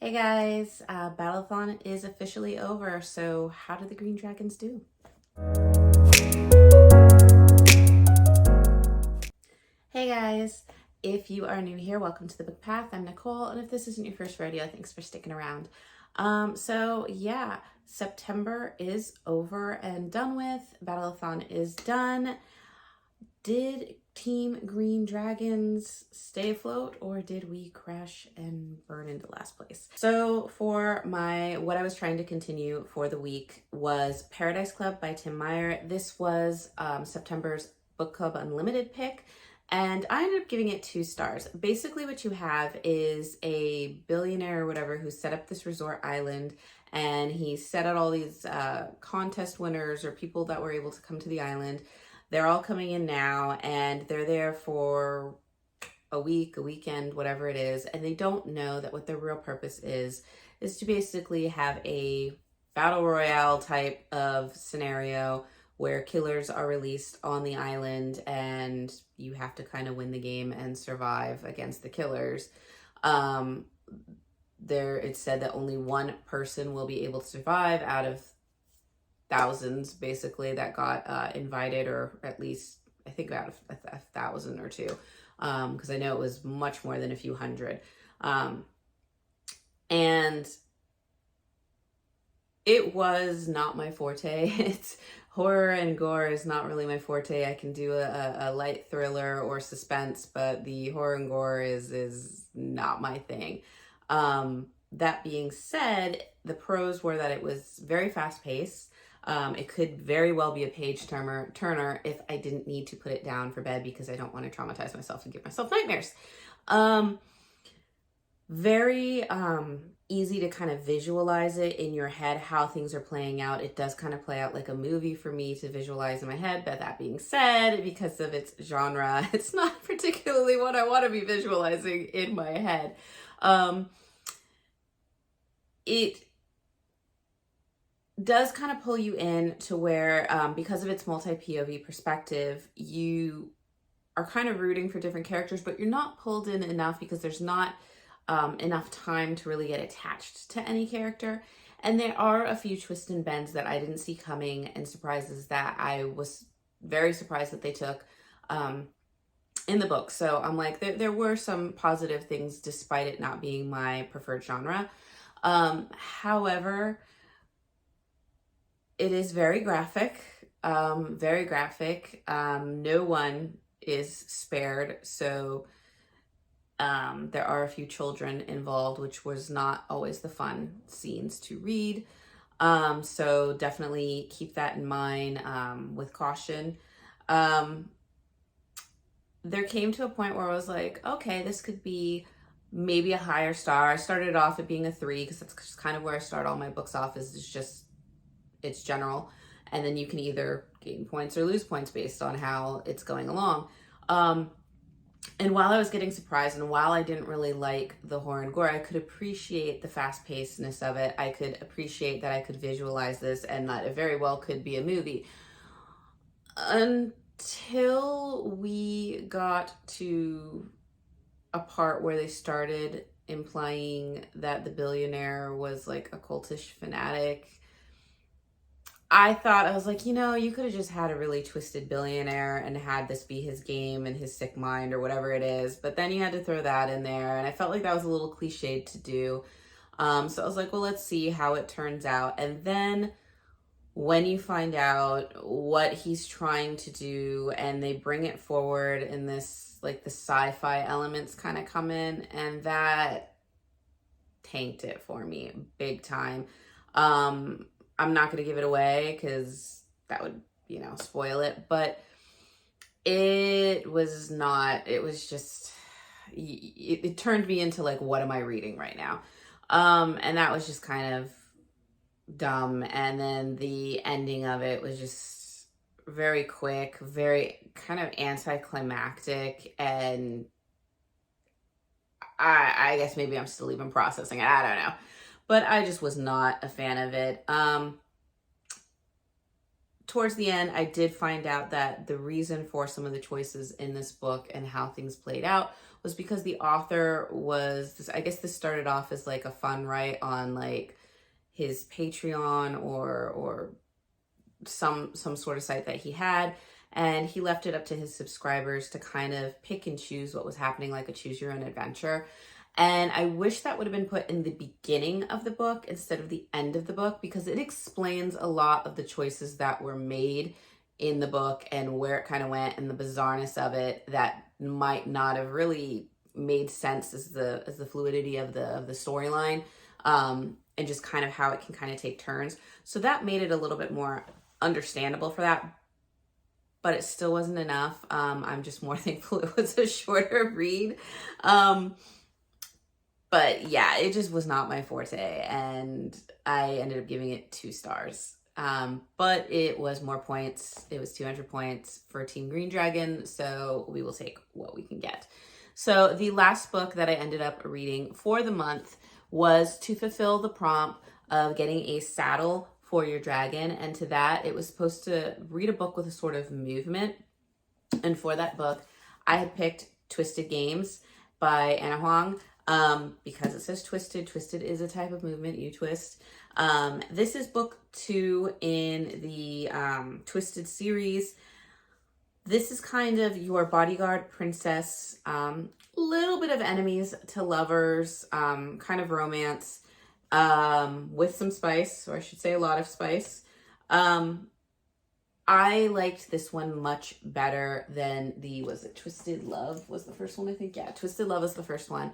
Hey guys, Battleathon is officially over, so how did the Green Dragons do? Hey guys, if you are new here, welcome to the Book Path. I'm Nicole, and if this isn't your first rodeo, thanks for sticking around. September is over and done with. Battleathon is done. Did Team Green Dragons stay afloat, or did we crash and burn into last place? So for what I was trying to continue for the week was Paradise Club by T.B.R. This was September's Book Club Unlimited pick, and I ended up giving it 2 stars. Basically what you have is a billionaire or whatever who set up this resort island, and he set out all these contest winners or people that were able to come to the island. They're all coming in now, and they're there for a week, a weekend, whatever it is, and they don't know that what their real purpose is to basically have a battle royale type of scenario where killers are released on the island and you have to kind of win the game and survive against the killers. It's said that only one person will be able to survive out of thousands basically that got invited, or at least I think about a thousand or two, because I know it was much more than a few hundred, and it was not my forte. It's horror and gore is not really my forte. I can do a light thriller or suspense, but the horror and gore is not my thing. That being said, the pros were that it was very fast paced. It could very well be a page turner if I didn't need to put it down for bed because I don't want to traumatize myself and give myself nightmares. Very easy to kind of visualize it in your head, how things are playing out. It does kind of play out like a movie for me to visualize in my head. But that being said, because of its genre, it's not particularly what I want to be visualizing in my head. It does kind of pull you in to where, because of its multi-POV perspective, you are kind of rooting for different characters, but you're not pulled in enough because there's not enough time to really get attached to any character. And there are a few twists and bends that I didn't see coming, and surprises that I was very surprised that they took in the book. So I'm like, there were some positive things despite it not being my preferred genre. However, it is very graphic, very graphic. No one is spared. So there are a few children involved, which was not always the fun scenes to read. So definitely keep that in mind with caution. There came to a point where I was like, okay, this could be maybe a higher star. I started off at being a 3 because that's just kind of where I start all my books off, is just it's general, and then you can either gain points or lose points based on how it's going along. And while I was getting surprised, and while I didn't really like the horror and gore, I could appreciate the fast-pacedness of it. I could appreciate that I could visualize this and that it very well could be a movie. Until we got to a part where they started implying that the billionaire was like a cultish fanatic, I was like, you could have just had a really twisted billionaire and had this be his game and his sick mind or whatever it is. But then you had to throw that in there. And I felt like that was a little cliched to do. So I was like, well, let's see how it turns out. And then when you find out what he's trying to do and they bring it forward in this, like the sci-fi elements kind of come in, and that tanked it for me big time. I'm not going to give it away because that would, spoil it. But it was not, it was just, it turned me into like, what am I reading right now? And that was just kind of dumb. And then the ending of it was just very quick, very kind of anticlimactic. And I guess maybe I'm still even processing it. I don't know. But I just was not a fan of it. Towards the end, I did find out that the reason for some of the choices in this book and how things played out was because the author was, I guess this started off as like a fun write on like his Patreon or some sort of site that he had, and he left it up to his subscribers to kind of pick and choose what was happening, like a choose your own adventure. And I wish that would have been put in the beginning of the book instead of the end of the book, because it explains a lot of the choices that were made in the book and where it kind of went and the bizarreness of it that might not have really made sense as the fluidity of the storyline, and just kind of how it can kind of take turns. So that made it a little bit more understandable for that, but it still wasn't enough. I'm just more thankful it was a shorter read. But yeah, it just was not my forte, and I ended up giving it 2 stars. But it was more points. It was 200 points for Team Green Dragon, so we will take what we can get. So the last book that I ended up reading for the month was to fulfill the prompt of getting a saddle for your dragon, and to that, it was supposed to read a book with a sort of movement. And for that book, I had picked Twisted Games by Anna Huang. Because it says twisted. Twisted is a type of movement, you twist. This is book 2 in the Twisted series. This is kind of your bodyguard princess, little bit of enemies to lovers, kind of romance, with some spice, or I should say a lot of spice. I liked this one much better than was it Twisted Love was the first one, I think? Yeah, Twisted Love was the first one.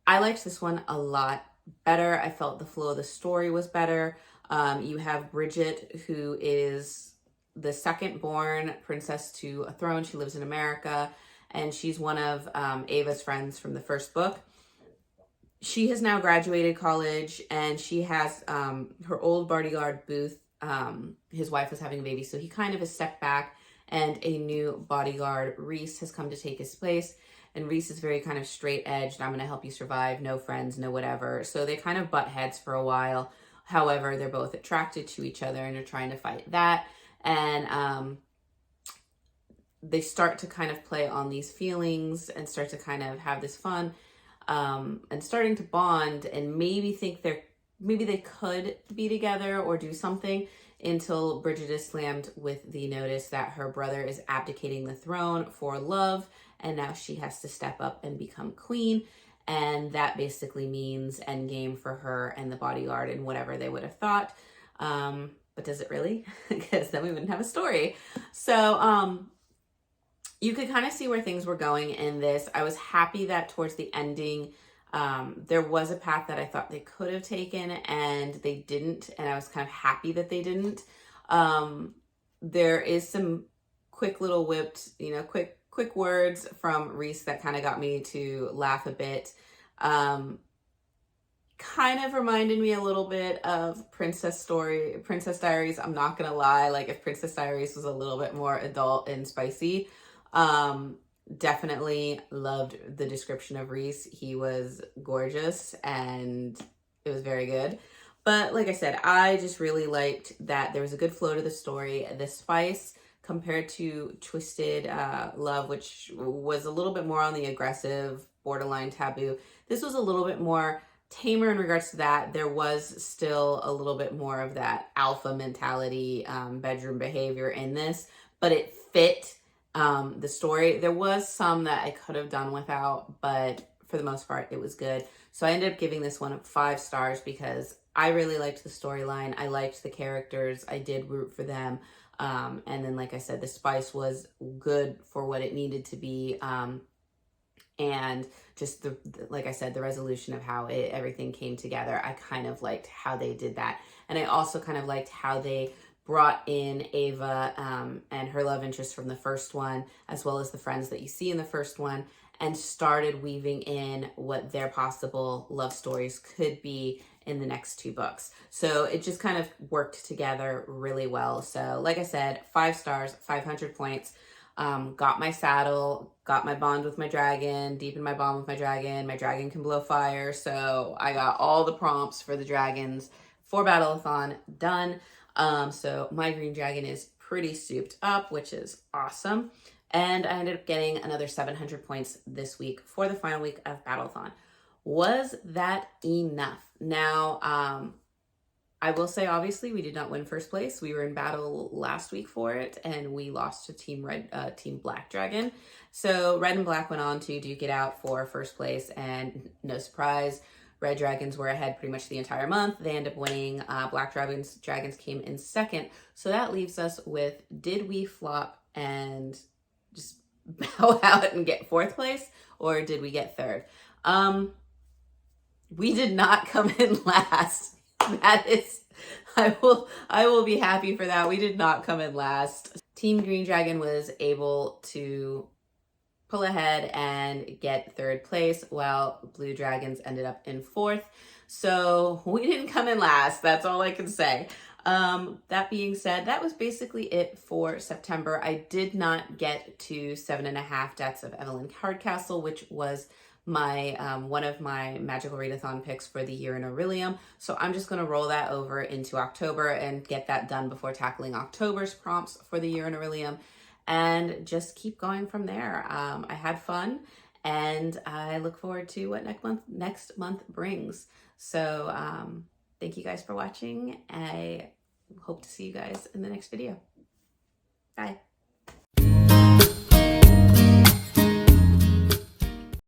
I liked this one a lot better. I felt the flow of the story was better. You have Bridget, who is the second born princess to a throne. She lives in America, and she's one of Ava's friends from the first book. She has now graduated college, and she has her old bodyguard, Booth. His wife was having a baby, so he kind of has stepped back, and a new bodyguard, Reese, has come to take his place. And Reese is very kind of straight-edged. I'm going to help you survive. No friends, no whatever. So they kind of butt heads for a while. However, they're both attracted to each other and are trying to fight that. And they start to kind of play on these feelings and start to kind of have this fun, and starting to bond and maybe think maybe they could be together or do something, until Bridget is slammed with the notice that her brother is abdicating the throne for love, and now she has to step up and become queen. And that basically means endgame for her and the bodyguard and whatever they would have thought. But does it really? Because then we wouldn't have a story. So you could kind of see where things were going in this. I was happy that towards the ending, there was a path that I thought they could have taken and they didn't, and I was kind of happy that they didn't. There is some quick little whipped, quick words from Reese that kind of got me to laugh a bit. Kind of reminded me a little bit of Princess Diaries. I'm not gonna lie, like if Princess Diaries was a little bit more adult and spicy. Definitely loved the description of Reese. He was gorgeous and it was very good. But like I said, I just really liked that there was a good flow to the story. The spice compared to Twisted Love, which was a little bit more on the aggressive, borderline taboo. This was a little bit more tamer in regards to that. There was still a little bit more of that alpha mentality, bedroom behavior in this, but it fit the story. There was some that I could have done without, but for the most part, it was good. So I ended up giving this one 5 stars because I really liked the storyline. I liked the characters. I did root for them. And then, like I said, the spice was good for what it needed to be. And just like I said, the resolution of how everything came together. I kind of liked how they did that. And I also kind of liked how they brought in Ava and her love interest from the first one, as well as the friends that you see in the first one, and started weaving in what their possible love stories could be in the next 2 books. So it just kind of worked together really well. So like I said, 5 stars, 500 points. Got my saddle, got my bond with my dragon, deepened my bond with my dragon. My dragon can blow fire. So I got all the prompts for the dragons for Battleathon done. So my green dragon is pretty souped up, which is awesome. And I ended up getting another 700 points this week for the final week of Battleathon. Was that enough? Now, I will say, obviously, we did not win first place. We were in battle last week for it, and we lost to Team Black Dragon. So Red and Black went on to duke it out for first place, and no surprise, Red Dragons were ahead pretty much the entire month. They ended up winning. Black Dragons came in second. So that leaves us with, did we flop and just bow out and get fourth place, or did we get third? We did not come in last. That is, I will be happy for that. We did not come in last. Team Green Dragon was able to pull ahead and get third place, while Blue Dragons ended up in fourth. So we didn't come in last. That's all I can say. That being said, that was basically it for September. I did not get to 7.5 Deaths of Evelyn Hardcastle, which was my one of my magical readathon picks for the year in Aurelium. So I'm just going to roll that over into October and get that done before tackling October's prompts for the year in Aurelium, and just keep going from there. I had fun, and I look forward to what next month brings. So thank you guys for watching. I hope to see you guys in the next video. Bye.